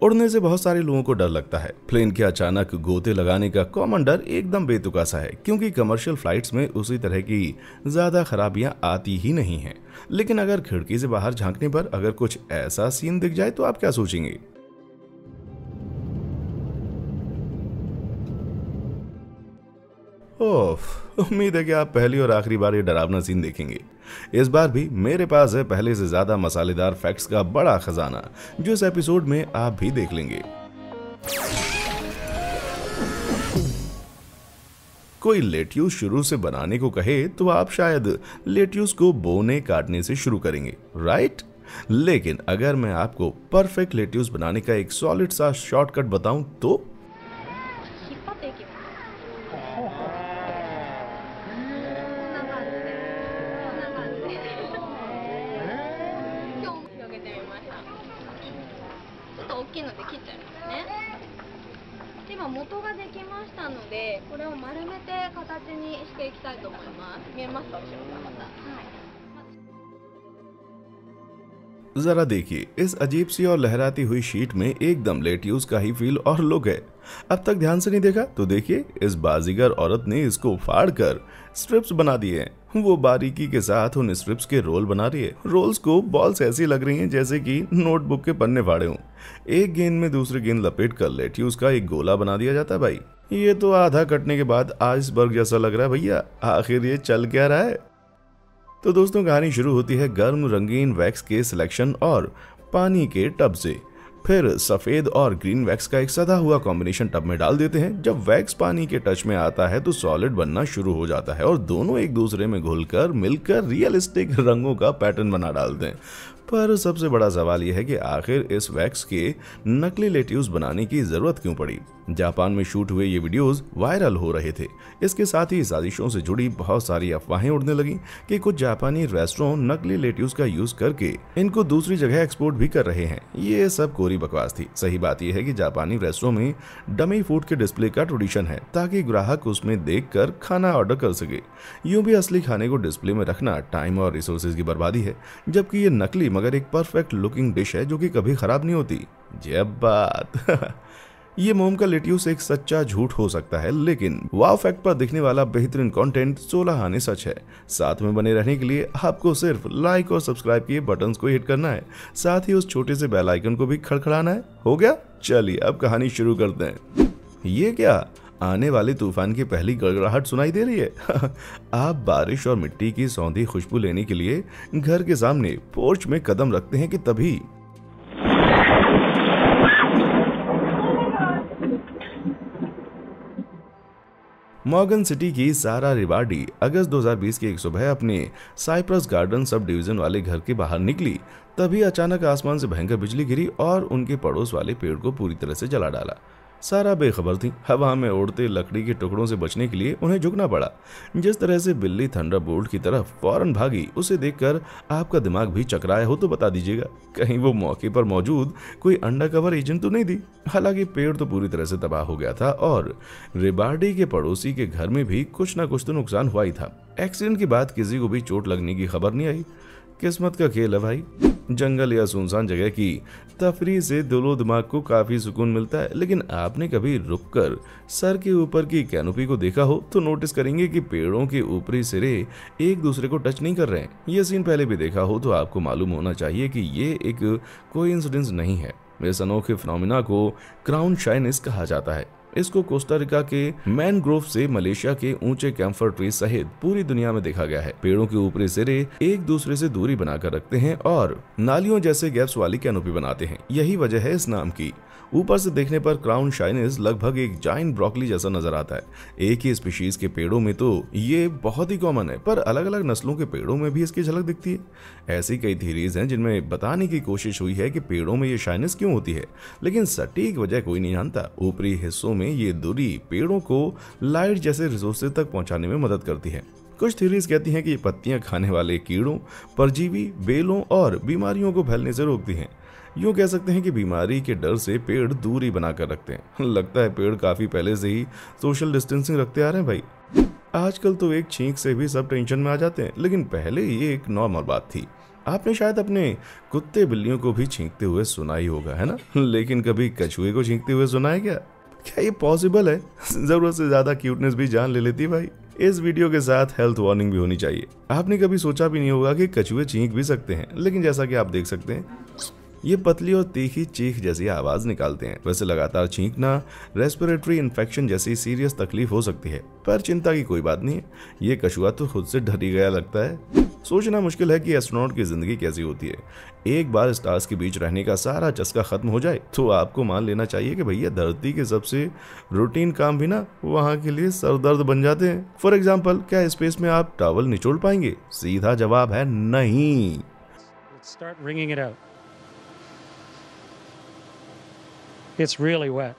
उड़ने से बहुत सारे लोगों को डर लगता है। प्लेन के अचानक गोते लगाने का कॉमन डर एकदम बेतुका सा है, क्योंकि कमर्शियल फ्लाइट्स में उसी तरह की ज्यादा खराबियां आती ही नहीं हैं। लेकिन अगर खिड़की से बाहर झांकने पर अगर कुछ ऐसा सीन दिख जाए तो आप क्या सोचेंगे? ओफ, उम्मीद है कि आप पहली और आखिरी बार ये डरावना सीन देखेंगे। इस बार भी मेरे पास है पहले से ज्यादा मसालेदार फैक्ट्स का बड़ा खजाना, जो इस एपिसोड में आप भी देख लेंगे। कोई लेट्यूस शुरू से बनाने को कहे तो आप शायद लेट्यूस को बोने काटने से शुरू करेंगे, राइट? लेकिन अगर मैं आपको परफेक्ट लेट्यूस बनाने का एक सॉलिड सा शॉर्टकट बताऊं तो जरा देखिए, इस अजीब सी और लहराती हुई शीट में एकदम लेट्यूस का ही फील और लुक है। अब तक ध्यान से नहीं देखा तो देखिए, इस बाजीगर औरत ने इसको फाड़कर स्ट्रिप्स बना दिए हैं। वो बारीकी के साथ उन स्ट्रिप्स के रोल बना रही है। रोल्स को बॉल्स ऐसी लग रही हैं जैसे कि नोटबुक के पन्ने फाड़े हों। एक गेंद में दूसरी गेंद लपेट कर लेट्यूस का एक गोला बना दिया जाता है। भाई, ये तो आधा कटने के बाद आइसबर्ग जैसा लग रहा है भैया। आखिर ये चल क्या रहा है? तो दोस्तों, कहानी शुरू होती है गर्म रंगीन वैक्स के सिलेक्शन और पानी के टब से। फिर सफेद और ग्रीन वैक्स का एक सधा हुआ कॉम्बिनेशन टब में डाल देते हैं। जब वैक्स पानी के टच में आता है तो सॉलिड बनना शुरू हो जाता है और दोनों एक दूसरे में घुलकर मिलकर रियलिस्टिक रंगों का पैटर्न बना डालते हैं। पर सबसे बड़ा सवाल यह है कि आखिर इस वैक्स के नकली लेट्यूस बनाने की जरूरत क्यों पड़ी? जापान में शूट हुए ये वीडियोस वायरल हो रहे थे। इसके साथ ही साजिशों से जुड़ी बहुत सारी अफवाहें उड़ने लगी कि कुछ जापानी रेस्टोरेंट नकली लेट्यूस का यूज करके इनको दूसरी जगह एक्सपोर्ट भी कर रहे हैं। ये सब कोरी बकवास थी। सही बात यह है कि जापानी रेस्टोरेंट में डमी फूड के डिस्प्ले का ट्रेडिशन है, ताकि ग्राहक उसमें देखकर खाना ऑर्डर कर सके। यूं भी असली खाने को डिस्प्ले में रखना टाइम और रिसोर्सेज की बर्बादी है, जबकि ये नकली मगर एक परफेक्ट लुकिंग डिश है जो कि कभी खराब नहीं होती। जब बात ये मोम का लेट्यूस एक सच्चा झूठ हो सकता है, लेकिन वाव फैक्ट पर दिखने वाला बेहतरीन कंटेंट 16 आने सच है। साथ में बने रहने के लिए आपको सिर्फ लाइक और सब्सक्राइब के बटन्स को हिट करना है, साथ ही उस छोटे से बेल आइकन को भी खड़खड़ाना है। हो गया? चलिए अब कहानी शुरू करते हैं। ये क्या, आने वाले तूफान की पहली गड़गड़ाहट सुनाई दे रही है? आप बारिश और मिट्टी की सौंधी खुशबू लेने के लिए घर के सामने पोर्च में कदम रखते हैं कि तभी मॉर्गन सिटी की सारा रिवार्डी अगस्त 2020 की एक सुबह अपने साइप्रस गार्डन सब डिवीजन वाले घर के बाहर निकली। तभी अचानक आसमान से भयंकर बिजली गिरी और उनके पड़ोस वाले पेड़ को पूरी तरह से जला डाला। सारा बेखबर थी। हवा में उड़ते लकड़ी के टुकड़ों से बचने के लिए उन्हें झुकना पड़ा। जिस तरह से बिल्ली थंडरबोल्ट की तरफ फौरन भागी, उसे देखकर आपका दिमाग भी चकराया हो तो बता दीजिएगा, कहीं वो मौके पर मौजूद कोई अंडरकवर एजेंट तो नहीं थी। हालांकि पेड़ तो पूरी तरह से तबाह हो गया था और रिबार्डी के पड़ोसी के घर में भी कुछ ना कुछ तो नुकसान हुआ ही था। एक्सीडेंट के बाद किसी को भी चोट लगने की खबर नहीं आई। किस्मत का खेल है भाई। जंगल या सुनसान जगह की तफरी से दिलो दिमाग को काफी सुकून मिलता है, लेकिन आपने कभी रुककर सर के ऊपर की कैनोपी को देखा हो तो नोटिस करेंगे कि पेड़ों के ऊपरी सिरे एक दूसरे को टच नहीं कर रहे हैं। ये सीन पहले भी देखा हो तो आपको मालूम होना चाहिए कि ये एक कोइंसिडेंस नहीं है। इस अनोखे फिनोमिना को क्राउन शाइनिस कहा जाता है। इसको कोस्टा रिका के मैनग्रोव से मलेशिया के ऊंचे कैम्फर ट्री सहित पूरी दुनिया में देखा गया है। पेड़ों के ऊपरी सिरे एक दूसरे से दूरी बनाकर रखते हैं और नालियों जैसे गैप्स वाली कैनोपी बनाते हैं। यही वजह है इस नाम की। ऊपर से देखने पर क्राउन शाइनिस लगभग एक जाइंट ब्रोकली जैसा नजर आता है। एक ही स्पीशीज के पेड़ों में तो ये बहुत ही कॉमन है, पर अलग अलग नस्लों के पेड़ों में भी इसकी झलक दिखती है। ऐसी कई थ्योरीज हैं जिनमें बताने की कोशिश हुई है कि पेड़ों में ये शाइनिस क्यों होती है, लेकिन सटीक वजह कोई नहीं जानता। ऊपरी हिस्सों में ये दूरी पेड़ों को लाइट जैसे रिसोर्सेज तक पहुंचाने में मदद करती है। कुछ थ्योरीज कहती हैं कि ये पत्तियां खाने वाले कीड़ों, परजीवी, बेलों और बीमारियों को फैलने से रोकती हैं। यूं कह सकते हैं कि बीमारी के डर से पेड़ दूरी बनाकर रखते हैं। लगता है पेड़ काफी पहले से ही सोशल डिस्टेंसिंग रखते आ रहे हैं भाई। आजकल तो एक छींक से भी सब टेंशन में आ जाते हैं, लेकिन पहले ये एक नॉर्मल बात थी। आपने शायद अपने कुत्ते बिल्लियों को भी छींकते हुए सुना ही होगा, है ना? लेकिन कभी कछुए को छींकते हुए सुना है क्या? क्या ये पॉसिबल है? जरूरत से ज्यादा क्यूटनेस भी जान ले लेती भाई। इस वीडियो के साथ हेल्थ वार्निंग भी होनी चाहिए। आपने कभी सोचा भी नहीं होगा कि कछुए चीख भी सकते हैं, लेकिन जैसा कि आप देख सकते हैं ये पतली और तीखी चीख जैसी आवाज निकालते हैं। वैसे लगातार छींकना रेस्पिरेटरी इन्फेक्शन जैसी सीरियस तकलीफ हो सकती है, पर चिंता की कोई बात नहीं है। ये कछुआ तो खुद से डर ही गया लगता है। सोचना मुश्किल है कि एस्ट्रोनॉट की जिंदगी कैसी होती है। एक बार स्टार्स के बीच रहने का सारा चस्का खत्म हो जाए तो आपको मान लेना चाहिए कि भैया धरती के सबसे रूटीन काम भी ना वहाँ के लिए सरदर्द बन जाते हैं। फॉर एग्जाम्पल, क्या स्पेस में आप टॉवल निचोड़ पाएंगे? सीधा जवाब है नहीं। It's really wet.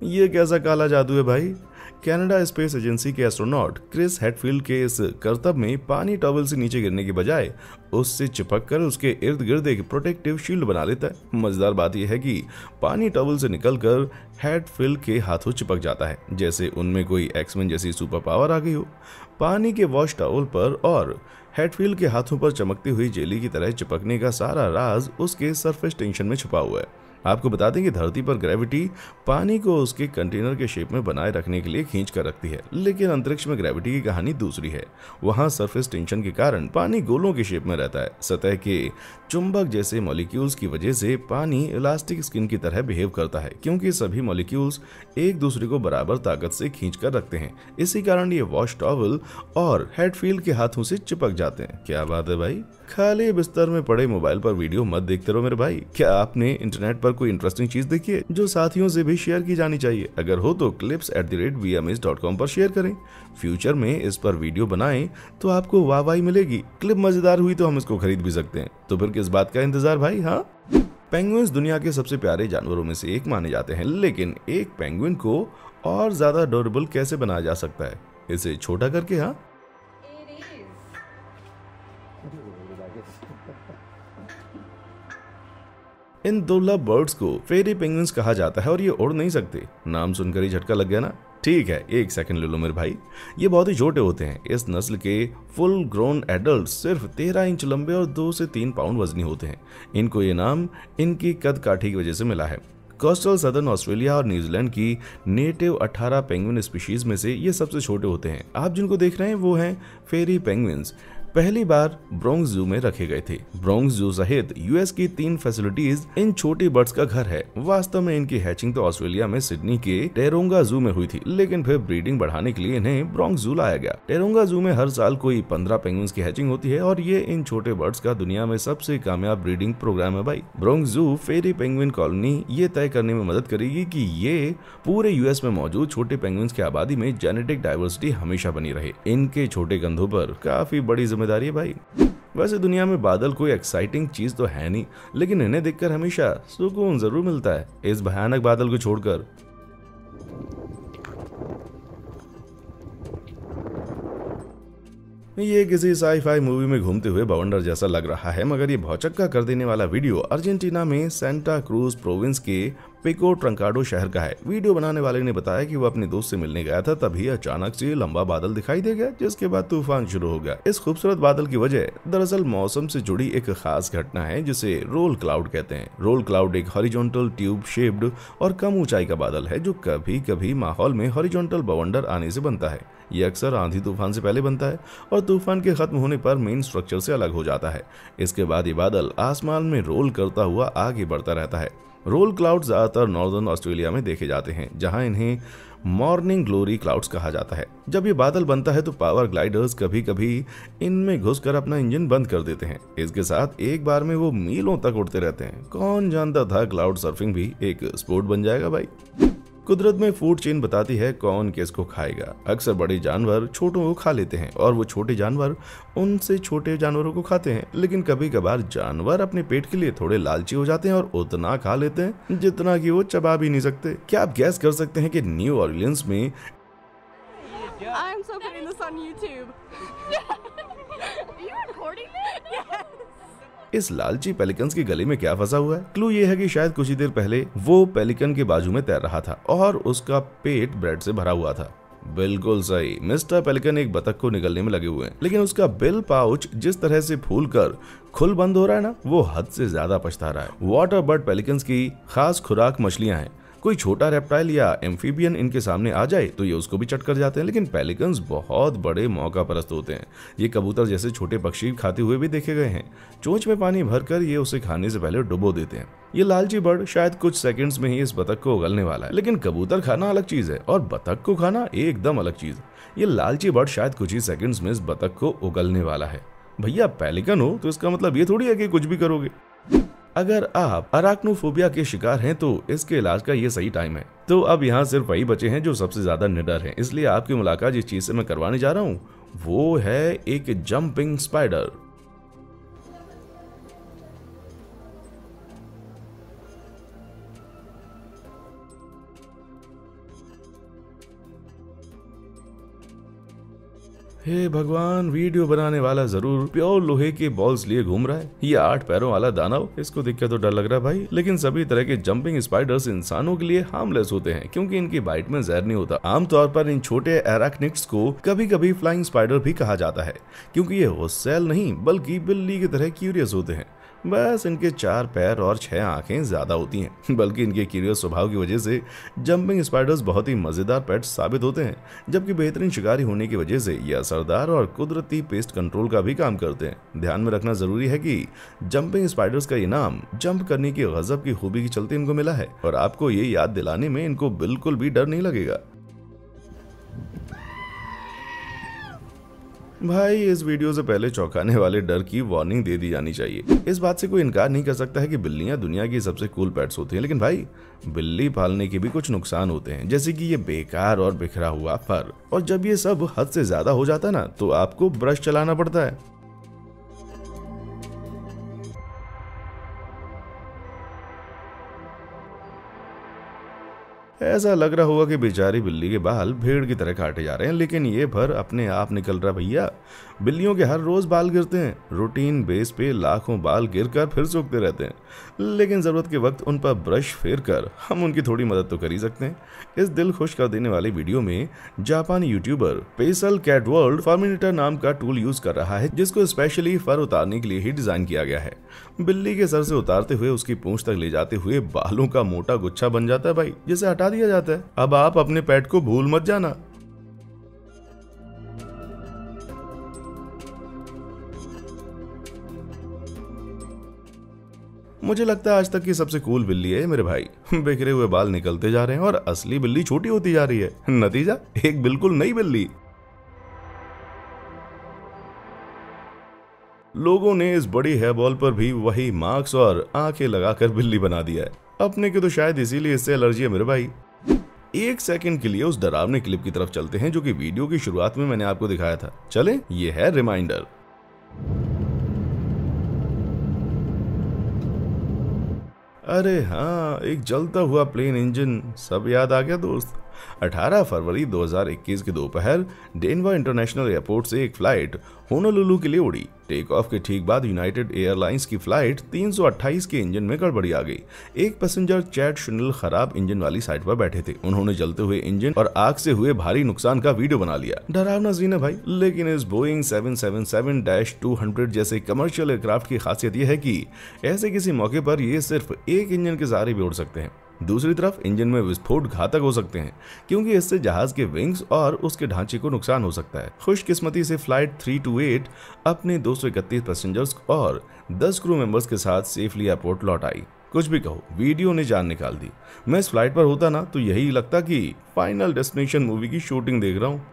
ये कैसा काला जादू है भाई? कनाडा स्पेस एजेंसी के एस्ट्रोनॉट क्रिस हेडफील्ड के इस करतब में पानी टॉवल से नीचे गिरने की बजाय उससे चिपक कर उसके इर्द गिर्द एक प्रोटेक्टिव शील्ड बना लेता है। मजेदार बात यह है कि पानी टॉवल से निकलकर हेडफील्ड के हाथों चिपक जाता है, जैसे उनमें कोई एक्समैन जैसी सुपर पावर आ गई हो। पानी के वॉश टॉवल पर और हेडफील्ड के हाथों पर चमकती हुई जेली की तरह चिपकने का सारा राज उसके सरफेस टेंशन में छुपा हुआ है। आपको बता दें कि धरती पर ग्रेविटी पानी को उसके कंटेनर के शेप में बनाए रखने के लिए खींच कर रखती है, लेकिन अंतरिक्ष में ग्रेविटी की कहानी दूसरी है। वहां सरफेस टेंशन के कारण पानी गोलों के शेप में रहता है। सतह के चुंबक जैसे मॉलिक्यूल्स की वजह से पानी इलास्टिक स्किन की तरह बिहेव करता है, क्योंकि सभी मॉलिक्यूल्स एक दूसरे को बराबर ताकत से खींच कर रखते हैं। इसी कारण ये वॉश टॉवल और हेडफील्ड के हाथों से चिपक जाते हैं। क्या बात है भाई? खाली बिस्तर में पड़े मोबाइल पर वीडियो मत देखते रहो मेरे भाई। क्या आपने इंटरनेट पर कोई इंटरेस्टिंग चीज देखी है जो साथियों से भी शेयर की जानी चाहिए? अगर हो तो clips@vms.com पर शेयर करें। फ्यूचर में इस पर वीडियो बनाएं तो आपको वाहवाही मिलेगी। क्लिप मजेदार हुई तो हम इसको खरीद भी सकते हैं। तो फिर किस बात का इंतजार भाई? हाँ, पेंगुइन्स दुनिया के सबसे प्यारे जानवरों में से एक माने जाते हैं, लेकिन एक पेंगुइन को और ज्यादा अडोरेबल कैसे बनाया जा सकता है? इसे छोटा करके। हाँ, इन दुर्लभ बर्ड्स को फेरी पेंगुइन्स कहा जाता है और ये उड़ नहीं सकते। नाम सुनकर ही झटका लग गया ना? ठीक है, एक सेकंड ले लो मेरे भाई। ये बहुत ही छोटे होते हैं। इस नस्ल के फुल ग्रोन एडल्ट सिर्फ 13 इंच लंबे और 2 से 3 पाउंड वजनी होते हैं। इनको ये नाम इनकी कद काठी की वजह से मिला है। कोस्टल सदर्न ऑस्ट्रेलिया और न्यूजीलैंड की नेटिव 18 पेंगुइन स्पीशीज में से ये सबसे छोटे होते हैं। आप जिनको देख रहे हैं वो हैं फेरी पेंगुइन्स। पहली बार ब्रोंक्स जू में रखे गए थे। ब्रोंक्स जू सहित यूएस की 3 फैसिलिटीज इन छोटी बर्ड्स का घर है। वास्तव में इनकी हैचिंग तो ऑस्ट्रेलिया में सिडनी के टेरोंगा जू में हुई थी, लेकिन फिर ब्रीडिंग बढ़ाने के लिए इन्हें ब्रोंक्स जू लाया गया। टेरोंगा जू में हर साल कोई 15 पेंगुइन्स की हैचिंग होती है और ये इन छोटे बर्ड्स का दुनिया में सबसे कामयाब ब्रीडिंग प्रोग्राम है भाई। ब्रोंक्स जू फेरी पेंगुइन कॉलोनी ये तय करने में मदद करेगी कि ये पूरे यूएस में मौजूद छोटे पेंगुइन्स की आबादी में जेनेटिक डाइवर्सिटी हमेशा बनी रहे। इनके छोटे कंधों पर काफी बड़ी जिम्मेदारी है भाई। वैसे दुनिया में बादल कोई एक्साइटिंग चीज तो है नहीं, लेकिन इन्हें देखकर हमेशा सुकून जरूर मिलता है। इस भयानक बादल को छोड़कर ये किसी साई-फाई मूवी में घूमते हुए बवंडर जैसा लग रहा है, मगर ये भौचक्का कर देने वाला वीडियो अर्जेंटीना में सेंटा क्रूज प्रोविंस के पिको ट्रंकाडो शहर का है। वीडियो बनाने वाले ने बताया कि वो अपने दोस्त से मिलने गया था, तभी अचानक से लंबा बादल दिखाई दे गया, जिसके बाद तूफान शुरू हो गया। इस खूबसूरत बादल की वजह दरअसल मौसम से जुड़ी एक खास घटना है जिसे रोल क्लाउड कहते हैं। रोल क्लाउड एक हॉरिजॉन्टल ट्यूब शेप्ड और कम ऊंचाई का बादल है जो कभी कभी माहौल में हॉरिजॉन्टल बवंडर आने से बनता है। ये अक्सर आंधी तूफान से पहले बनता है और तूफान के खत्म होने पर मेन स्ट्रक्चर से अलग हो जाता है। इसके बाद ये बादल आसमान में रोल करता हुआ आगे बढ़ता रहता है। रोल क्लाउड ज्यादातर नॉर्दर्न ऑस्ट्रेलिया में देखे जाते हैं, जहां इन्हें मॉर्निंग ग्लोरी क्लाउड्स कहा जाता है। जब ये बादल बनता है तो पावर ग्लाइडर्स कभी कभी इनमें घुसकर अपना इंजन बंद कर देते हैं। इसके साथ एक बार में वो मीलों तक उड़ते रहते हैं। कौन जानता था क्लाउड सर्फिंग भी एक स्पोर्ट बन जाएगा भाई। कुदरत में फूड चेन बताती है कौन किसको खाएगा। अक्सर बड़े जानवर छोटों को खा लेते हैं और वो छोटे जानवर उनसे छोटे जानवरों को खाते हैं, लेकिन कभी कभार जानवर अपने पेट के लिए थोड़े लालची हो जाते हैं और उतना खा लेते हैं जितना कि वो चबा भी नहीं सकते। क्या आप गैस कर सकते हैं कि न्यू ऑरलियंस में I'm so putting this on YouTube. Are you recording it? इस लालची पेलिकन्स के गले में क्या फंसा हुआ है? क्लू ये है कि शायद कुछ ही देर पहले वो पेलिकन के बाजू में तैर रहा था और उसका पेट ब्रेड से भरा हुआ था। बिल्कुल सही, मिस्टर पेलिकन एक बतख को निगलने में लगे हुए हैं, लेकिन उसका बिल पाउच जिस तरह से फूलकर खुल बंद हो रहा है ना, वो हद से ज्यादा पछता रहा है। वाटर बर्ड पेलिकन्स की खास खुराक मछलियां हैं। कोई छोटा रेप्टाइल या एम्फीबियन इनके सामने आ जाए तो ये उसको भी चट कर जाते हैं, लेकिन पेलिकन्स बहुत बड़े मौका परस्त होते हैं। ये कबूतर जैसे छोटे पक्षी खाते हुए भी देखे गए हैं। चोंच में पानी भरकर ये उसे खाने से पहले डुबो देते हैं। ये लालची बर्ड शायद कुछ सेकंड्स में ही इस बतख को उगलने वाला है, लेकिन कबूतर खाना अलग चीज है और बतख को खाना एकदम अलग चीज। ये लालची बर्ड शायद कुछ ही सेकंड्स में इस बतख को उगलने वाला है। भैया पेलिकन हो तो इसका मतलब ये थोड़ी है कि कुछ भी करोगे। अगर आप अराक्नोफोबिया के शिकार हैं तो इसके इलाज का ये सही टाइम है। तो अब यहाँ सिर्फ वही बचे हैं जो सबसे ज्यादा निडर हैं, इसलिए आपकी मुलाकात जिस चीज से मैं करवाने जा रहा हूँ वो है एक जंपिंग स्पाइडर। हे भगवान, वीडियो बनाने वाला जरूर प्योर लोहे के बॉल्स लिए घूम रहा है। ये 8 पैरों वाला दानव, इसको देख के तो डर लग रहा है भाई। लेकिन सभी तरह के जंपिंग स्पाइडर्स इंसानों के लिए हार्मलेस होते हैं क्योंकि इनकी बाइट में जहर नहीं होता। आमतौर पर इन छोटे एराक्निड्स को कभी कभी फ्लाइंग स्पाइडर भी कहा जाता है क्योंकि ये गुस्सैल नहीं बल्कि बिल्ली की तरह क्यूरियस होते हैं। बस इनके 4 पैर और 6 आंखें ज्यादा होती हैं। बल्कि इनके क्यूरियस स्वभाव की वजह से जंपिंग स्पाइडर्स बहुत ही मजेदार पेट्स साबित होते हैं, जबकि बेहतरीन शिकारी होने की वजह से ये असरदार और कुदरती पेस्ट कंट्रोल का भी काम करते हैं। ध्यान में रखना जरूरी है कि जंपिंग स्पाइडर्स का ये नाम जंप करने की गजब की खूबी के चलते इनको मिला है और आपको ये याद दिलाने में इनको बिल्कुल भी डर नहीं लगेगा। भाई इस वीडियो से पहले चौंकाने वाले डर की वार्निंग दे दी जानी चाहिए। इस बात से कोई इनकार नहीं कर सकता है कि बिल्लियां दुनिया की सबसे कूल पेट्स होती हैं, लेकिन भाई बिल्ली पालने के भी कुछ नुकसान होते हैं, जैसे कि ये बेकार और बिखरा हुआ फर, और जब ये सब हद से ज्यादा हो जाता है ना तो आपको ब्रश चलाना पड़ता है। ऐसा लग रहा होगा कि बेचारी बिल्ली के बाल भेड़ की तरह काटे जा रहे हैं, लेकिन ये भर अपने आप निकल रहा भैया। बिल्लियों के हर रोज बाल गिरते हैं, रूटीन बेस पे लाखों बाल गिरकर फिर से उगते रहते हैं, लेकिन जरूरत के वक्त उन पर ब्रश फेर कर हम उनकी थोड़ी मदद तो कर ही सकते हैं। इस दिल खुश कर देने वाली वीडियो में जापानी यूट्यूबर पेसल कैट वर्ल्ड फर्मिनेटर नाम का टूल यूज कर रहा है, जिसको स्पेशली फर उतारने के लिए ही डिजाइन किया गया है। बिल्ली के सर से उतारते हुए उसकी पूंछ तक ले जाते हुए बालों का मोटा गुच्छा बन जाता है भाई, जिसे हटा दिया जाता है। अब आप अपने पेट को भूल मत जाना। मुझे लगता है आज तक की सबसे कूल बिल्ली है मेरे भाई। बिखरे हुए बाल निकलते जा रहे हैं और असली बिल्ली छोटी होती जा रही है। नतीजा एक बिल्कुल नई बिल्ली। लोगों ने इस बड़ी हेयर बॉल पर भी वही मार्क्स और आंखें लगाकर बिल्ली बना दिया है। अपने के तो शायद इसीलिए इससे एलर्जी है मेरे भाई। एक सेकंड के लिए उस डरावने क्लिप की तरफ चलते हैं जो कि वीडियो की शुरुआत में मैंने आपको दिखाया था। चलें, ये है रिमाइंडर। अरे हाँ, एक जलता हुआ प्लेन इंजन, सब याद आ गया दोस्त। 18 फरवरी 2021 की दोपहर डेनवर इंटरनेशनल एयरपोर्ट से एक फ्लाइट होनोलुलु के लिए उड़ी। टेक ऑफ के ठीक बाद यूनाइटेड एयरलाइंस की फ्लाइट 328 के इंजन में गड़बड़ी आ गई। एक पैसेंजर चैट शुनिल खराब इंजन वाली साइड पर बैठे थे। उन्होंने जलते हुए इंजन और आग से हुए भारी नुकसान का वीडियो बना लिया। डरावना सीन है भाई, लेकिन इस बोइंग 777-200 जैसे कमर्शियल एयरक्राफ्ट की खासियत यह है कि ऐसे किसी मौके पर ये सिर्फ एक इंजन के सहारे भी उड़ सकते हैं। दूसरी तरफ इंजन में विस्फोट घातक हो सकते हैं क्योंकि इससे जहाज के विंग्स और उसके ढांचे को नुकसान हो सकता है। खुशकिस्मती से फ्लाइट 328 अपने 231 पैसेंजर्स और 10 क्रू मेंबर्स के साथ सेफली एयरपोर्ट लौट आई। कुछ भी कहो, वीडियो ने जान निकाल दी। मैं इस फ्लाइट पर होता ना तो यही लगता कि फाइनल डेस्टिनेशन मूवी की शूटिंग देख रहा हूँ।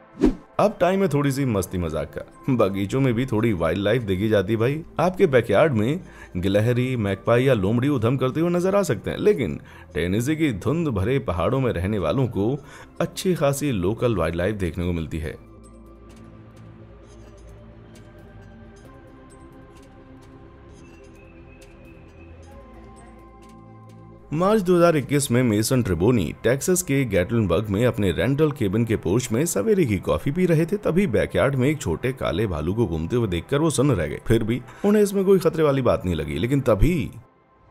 अब टाइम है थोड़ी सी मस्ती मजाक का। बगीचों में भी थोड़ी वाइल्ड लाइफ देखी जाती भाई। आपके बैकयार्ड में गिलहरी, मैकपाई या लोमड़ी उधम करते हुए नजर आ सकते हैं, लेकिन टेनेसी की धुंध भरे पहाड़ों में रहने वालों को अच्छी खासी लोकल वाइल्ड लाइफ देखने को मिलती है। मार्च 2021 में मेसन ट्रेबोनी टेक्सास के गैटलिनबर्ग में अपने रेंटल केबिन के पोर्च में सवेरे की कॉफी पी रहे थे। तभी बैकयार्ड में एक छोटे काले भालू को घूमते हुए देखकर वो सुन्न रह गए। फिर भी उन्हें इसमें कोई खतरे वाली बात नहीं लगी। लेकिन तभी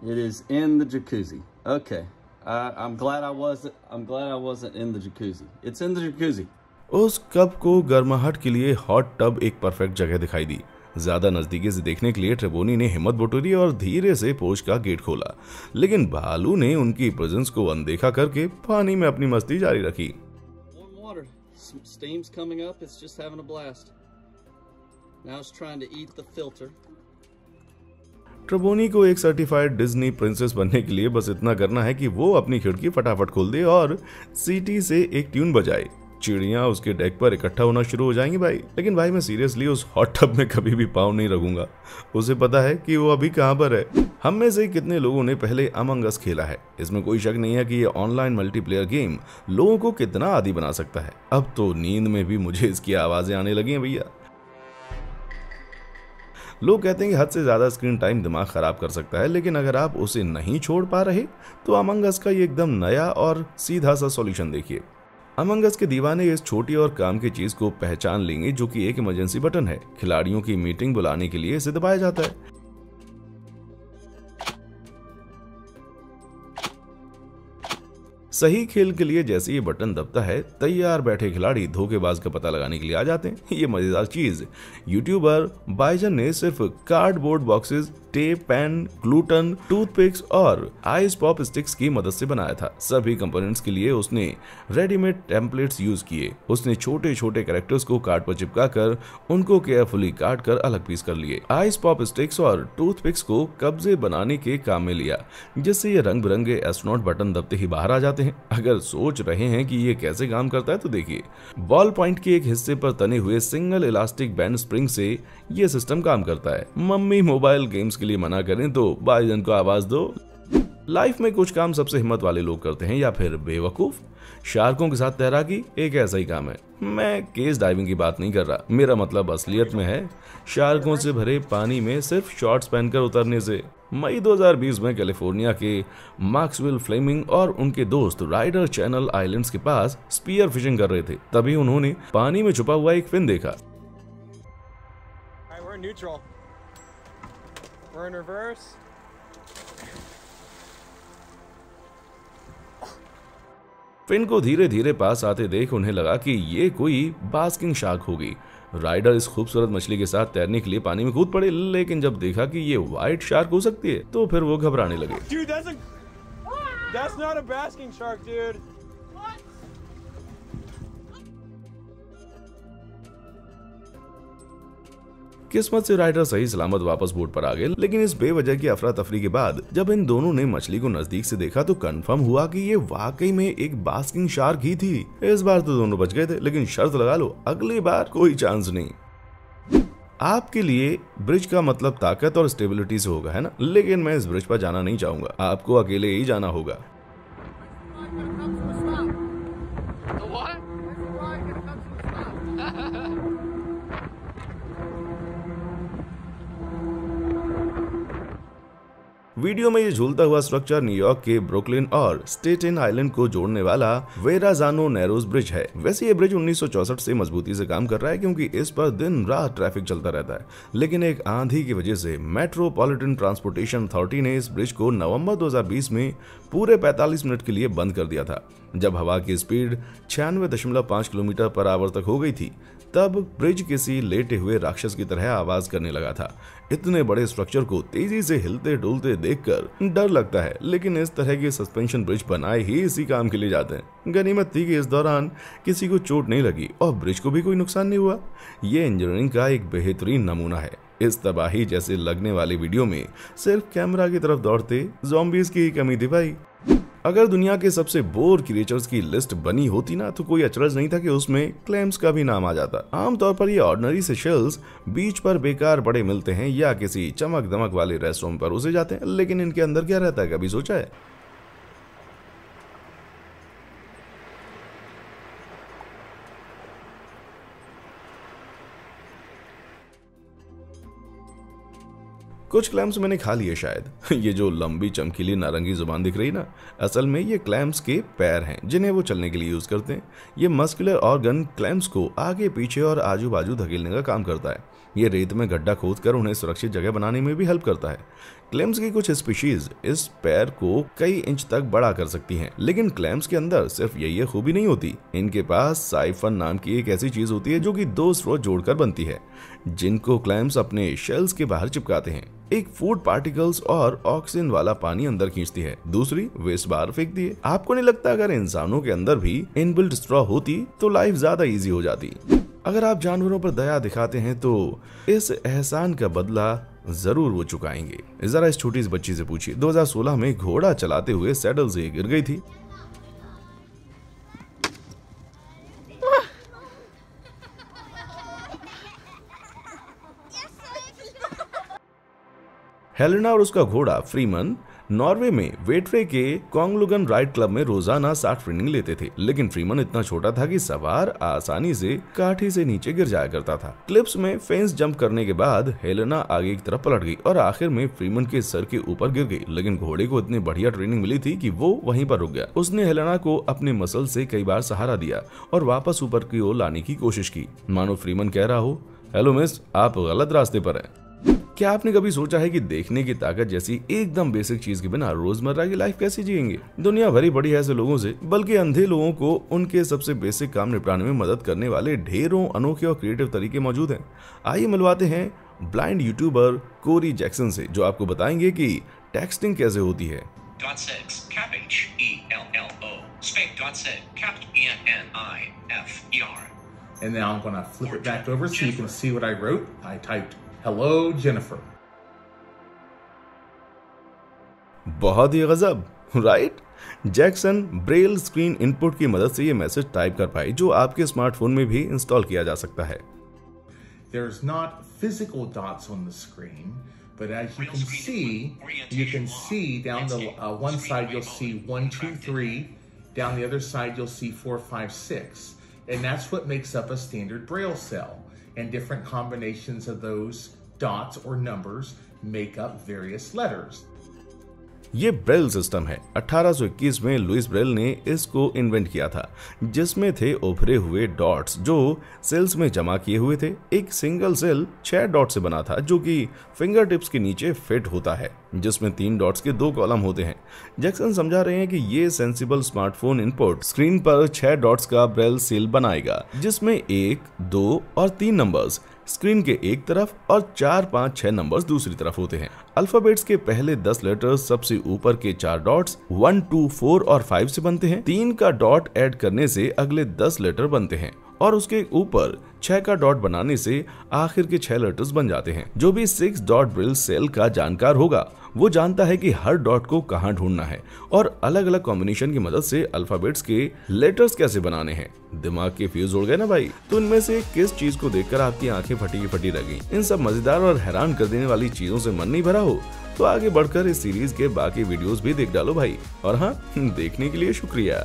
It is in the jacuzzi. Okay. I'm glad I wasn't in the jacuzzi. It's in the jacuzzi. उस कप को गर्माहट के लिए हॉट टब एक परफेक्ट जगह दिखाई दी। ज्यादा नजदीकी से देखने के लिए ट्रेबोनी ने हिम्मत बटोरी और धीरे से पोर्च का गेट खोला। लेकिन भालू ने उनकी प्रेजेंस को अनदेखा करके पानी में अपनी मस्ती जारी रखी। Warm water. Some steam's coming up. It's just having a blast. Now it's trying to eat the filter. ट्रेबोनी को एक सर्टिफाइड डिज्नी प्रिंसेस बनने के लिए बस इतना करना है कि वो अपनी खिड़की फटाफट खोल दे और सीटी से एक ट्यून बजाए। चिड़ियां उसके डेक पर इकट्ठा होना शुरू हो जाएंगी भाई। लेकिन भाई मैं सीरियसली उस हॉट टब में कभी भी पाँव नहीं रखूंगा। उसे पता है कि वो अभी कहां पर है। हम में से कितने लोगों ने पहले अमंग अस खेला है। इसमें कोई शक नहीं है कि ये ऑनलाइन मल्टीप्लेयर गेम लोगों को कितना आदी बना सकता है। अब तो नींद में भी मुझे इसकी आवाजें आने लगी हैं भैया। लोग कहते हैं कि हद से ज्यादा स्क्रीन टाइम दिमाग खराब कर सकता है, लेकिन अगर आप उसे नहीं छोड़ पा रहे तो अमंग अस का ये एकदम नया और सीधा सा सॉल्यूशन देखिए। अमंग अस के दीवाने इस छोटी और काम की चीज को पहचान लेंगे जो कि एक इमरजेंसी बटन है। खिलाड़ियों की मीटिंग बुलाने के लिए इसे दबाया जाता है। सही खेल के लिए जैसे ये बटन दबता है, तैयार बैठे खिलाड़ी धोखेबाज का पता लगाने के लिए आ जाते हैं। ये मजेदार चीज यूट्यूबर बाइजन ने सिर्फ कार्डबोर्ड बॉक्सेस, टेप, पेन, ग्लूटन, टूथपिक्स और आइस पॉप स्टिक्स की मदद से बनाया था। सभी कंपोनेंट्स के लिए उसने रेडीमेड टेम्पलेट्स यूज किए। उसने छोटे छोटे कैरेक्टर्स को कार्ड पर चिपका कर उनको केयरफुली काट कर अलग पीस कर लिए। आइस पॉप स्टिक्स और टूथपिक्स को कब्जे बनाने के काम में लिया, जिससे ये रंग बिरंगे एस्ट्रोनॉट बटन दबते ही बाहर आ जाते हैं। अगर सोच रहे हैं कि ये कैसे काम करता है तो देखिए, बॉल पॉइंट के एक हिस्से पर तने हुए सिंगल इलास्टिक बैंड स्प्रिंग से ये सिस्टम काम करता है। मम्मी मोबाइल गेम्स के लिए मना करें तो बाइजन को आवाज दो। लाइफ में कुछ काम सबसे हिम्मत वाले लोग करते हैं या फिर बेवकूफ। शार्कों के साथ तैराकी एक ऐसा ही काम है। मैं केस डाइविंग की बात नहीं कर रहा, मेरा मतलब असलियत में है शार्कों से भरे पानी में सिर्फ शॉर्ट्स पहनकर उतरने से। मई 2020 में कैलिफोर्निया के मार्क्सविल फ्लेमिंग और उनके दोस्त राइडर चैनल आइलैंड्स के पास स्पीयर फिशिंग कर रहे थे। तभी उन्होंने पानी में छुपा हुआ एक फिन देखा। फिन को धीरे धीरे पास आते देख उन्हें लगा कि ये कोई बास्किंग शार्क होगी। राइडर इस खूबसूरत मछली के साथ तैरने के लिए पानी में कूद पड़े, लेकिन जब देखा कि ये व्हाइट शार्क हो सकती है तो फिर वो घबराने लगे। That's not a basking shark, dude. किस्मत से राइडर सही सलामत वापस बोट पर आ गए। लेकिन इस बेवजह की अफरा तफरी के बाद जब इन दोनों ने मछली को नजदीक से देखा तो कंफर्म हुआ कि ये वाकई में एक बास्किंग शार्क ही थी। इस बार तो दोनों बच गए थे, लेकिन शर्त लगा लो, अगली बार कोई चांस नहीं। आपके लिए ब्रिज का मतलब ताकत और स्टेबिलिटी से होगा, है ना? लेकिन मैं इस ब्रिज पर जाना नहीं चाहूंगा, आपको अकेले ही जाना होगा। वीडियो में ये झूलता हुआ स्ट्रक्चर न्यूयॉर्क के ब्रुकलिन और स्टेटेन आइलैंड को जोड़ने वाला वेराजानो नैरोज ब्रिज है। वैसे ये ब्रिज 1964 से मजबूती से काम कर रहा है, क्योंकि इस पर दिन रात ट्रैफिक चलता रहता है। लेकिन एक आंधी की वजह से मेट्रोपॉलिटन ट्रांसपोर्टेशन अथॉरिटी ने इस ब्रिज को नवंबर 2020 में पूरे 45 मिनट के लिए बंद कर दिया था। जब हवा की स्पीड 96.5 किलोमीटर पर आवर तक हो गई थी, तब ब्रिज किसी लेटे हुए राक्षस की तरह आवाज करने लगा था। इतने बड़े स्ट्रक्चर को तेजी से हिलते डुलते देखकर डर लगता है, लेकिन इस तरह के सस्पेंशन ब्रिज बनाए ही इसी काम के लिए जाते हैं। गनीमत थी कि इस दौरान किसी को चोट नहीं लगी और ब्रिज को भी कोई नुकसान नहीं हुआ। ये इंजीनियरिंग का एक बेहतरीन नमूना है। इस तबाही जैसे लगने वाले वीडियो में सिर्फ कैमरा की तरफ दौड़ते ज़ॉम्बीज़ की ही कमी थी भाई। अगर दुनिया के सबसे बोर क्रिएचर्स की लिस्ट बनी होती ना, तो कोई अचरज नहीं था कि उसमें क्लेम्स का भी नाम आ जाता। आमतौर पर ये ऑर्डिनरी सेशल्स बीच पर बेकार पड़े मिलते हैं या किसी चमक दमक वाले रेस्टोरेंट पर उसे जाते हैं, लेकिन इनके अंदर क्या रहता है, कभी सोचा है? कुछ क्लैम्स मैंने खा लिए शायद। ये जो लंबी चमकीली नारंगी जुबान दिख रही ना, असल में ये क्लैम्स के पैर हैं जिन्हें वो चलने के लिए यूज करते हैं। ये मस्कुलर ऑर्गन क्लैम्स को आगे पीछे और आजू बाजू धकेलने का काम करता है। ये रेत में गड्ढा खोदकर उन्हें सुरक्षित जगह बनाने में भी हेल्प करता है। क्लैम्स की कुछ स्पीशीज इस पैर को कई इंच तक बड़ा कर सकती हैं, लेकिन क्लैम्स के अंदर सिर्फ यही खूबी नहीं होती। इनके पास साइफन नाम की एक ऐसी चीज होती है जो कि 2 स्रोत जोड़कर बनती है, जिनको क्लैम्स अपने शेल्स के बाहर चिपकाते हैं। एक फूड पार्टिकल्स और ऑक्सीजन वाला पानी अंदर खींचती है, दूसरी वेस्ट बाहर फेंकती है। आपको नहीं लगता अगर इंसानों के अंदर भी इनबिल्ट स्ट्रॉ होती तो लाइफ ज्यादा इजी हो जाती? अगर आप जानवरों पर दया दिखाते हैं तो इस एहसान का बदला जरूर वो चुकाएंगे। जरा इस छोटी सी बच्ची से पूछिए, 2016 में घोड़ा चलाते हुए सैडल से गिर गई थी। हेलेना और उसका घोड़ा फ्रीमन नॉर्वे में वेटवे के कोंगलुगन राइड क्लब में रोजाना 60 ट्रेनिंग लेते थे, लेकिन फ्रीमन इतना छोटा था कि सवार आसानी से काठी से नीचे गिर जाया करता था। क्लिप्स में फेंस जंप करने के बाद हेलेना आगे की तरफ पलट गई और आखिर में फ्रीमन के सर के ऊपर गिर गई, लेकिन घोड़े को इतनी बढ़िया ट्रेनिंग मिली थी कि वो वहीं पर रुक गया। उसने हेलेना को अपने मसल से कई बार सहारा दिया और वापस ऊपर की ओर लाने की कोशिश की, मानो फ्रीमन कह रहा हो, हेलो मिस, आप गलत रास्ते पर हैं। क्या आपने कभी सोचा है कि देखने की ताकत जैसी एकदम बेसिक चीज के बिना रोजमर्रा की लाइफ कैसे जिएंगे? दुनिया भरी बड़ी है ऐसे लोगों से, बल्कि अंधे लोगों को उनके सबसे बेसिक काम निपटाने में मदद करने वाले ढेरों अनोखे और क्रिएटिव तरीके मौजूद हैं। आइए मिलवाते हैं ब्लाइंड यूट्यूबर कोरी जैक्सन से, जो आपको बताएंगे कि टेक्सटिंग कैसे होती है। And now I'm going to flip it back over so you can see what I wrote. I typed, "Hello, Jennifer." बहुत ही गजब, right? Jackson Braille screen input की मदद से ये मैसेज टाइप कर पाई, जो आपके स्मार्टफोन में भी इंस्टॉल किया जा सकता है। There's not physical dots on the screen, but as you can see down the one side you'll see 1, 2, 3. Down the other side you'll see 4, 5, 6. And that's what makes up a standard Braille cell. And different combinations of those dots or numbers make up various letters. ये Braille system है। 1821 में Louis Braille ने इसको invent किया था, जिसमें थे उभरे हुए डॉट्स जो सेल्स में जमा किए हुए थे। एक सिंगल सेल 6 डॉट से बना था, जो कि फिंगर टिप्स के नीचे फिट होता है, जिसमें 3 डॉट्स के 2 कॉलम होते हैं। जैक्सन समझा रहे हैं कि ये सेंसिबल स्मार्टफोन इनपुट स्क्रीन पर 6 डॉट्स का ब्रेल सील बनाएगा, जिसमें 1, 2 और 3 नंबर्स स्क्रीन के एक तरफ और 4, 5, 6 नंबर्स दूसरी तरफ होते हैं। अल्फाबेट्स के पहले 10 लेटर्स सबसे ऊपर के 4 डॉट्स 1, 2, 4 और 5 से बनते हैं। 3 का डॉट ऐड करने से अगले 10 लेटर बनते हैं और उसके ऊपर 6 का डॉट बनाने से आखिर के 6 लेटर्स बन जाते हैं। जो भी 6 डॉट ब्रेल सेल का जानकार होगा वो जानता है कि हर डॉट को कहां ढूंढना है और अलग अलग कॉम्बिनेशन की मदद से अल्फाबेट्स के लेटर्स कैसे बनाने हैं। दिमाग के फ्यूज उड़ गए ना भाई? तो इनमें से किस चीज को देखकर आपकी आंखें फटी की फटी रह गई? इन सब मजेदार और हैरान कर देने वाली चीजों से मन नहीं भरा हो तो आगे बढ़कर इस सीरीज के बाकी वीडियोस भी देख डालो भाई। और हाँ, देखने के लिए शुक्रिया।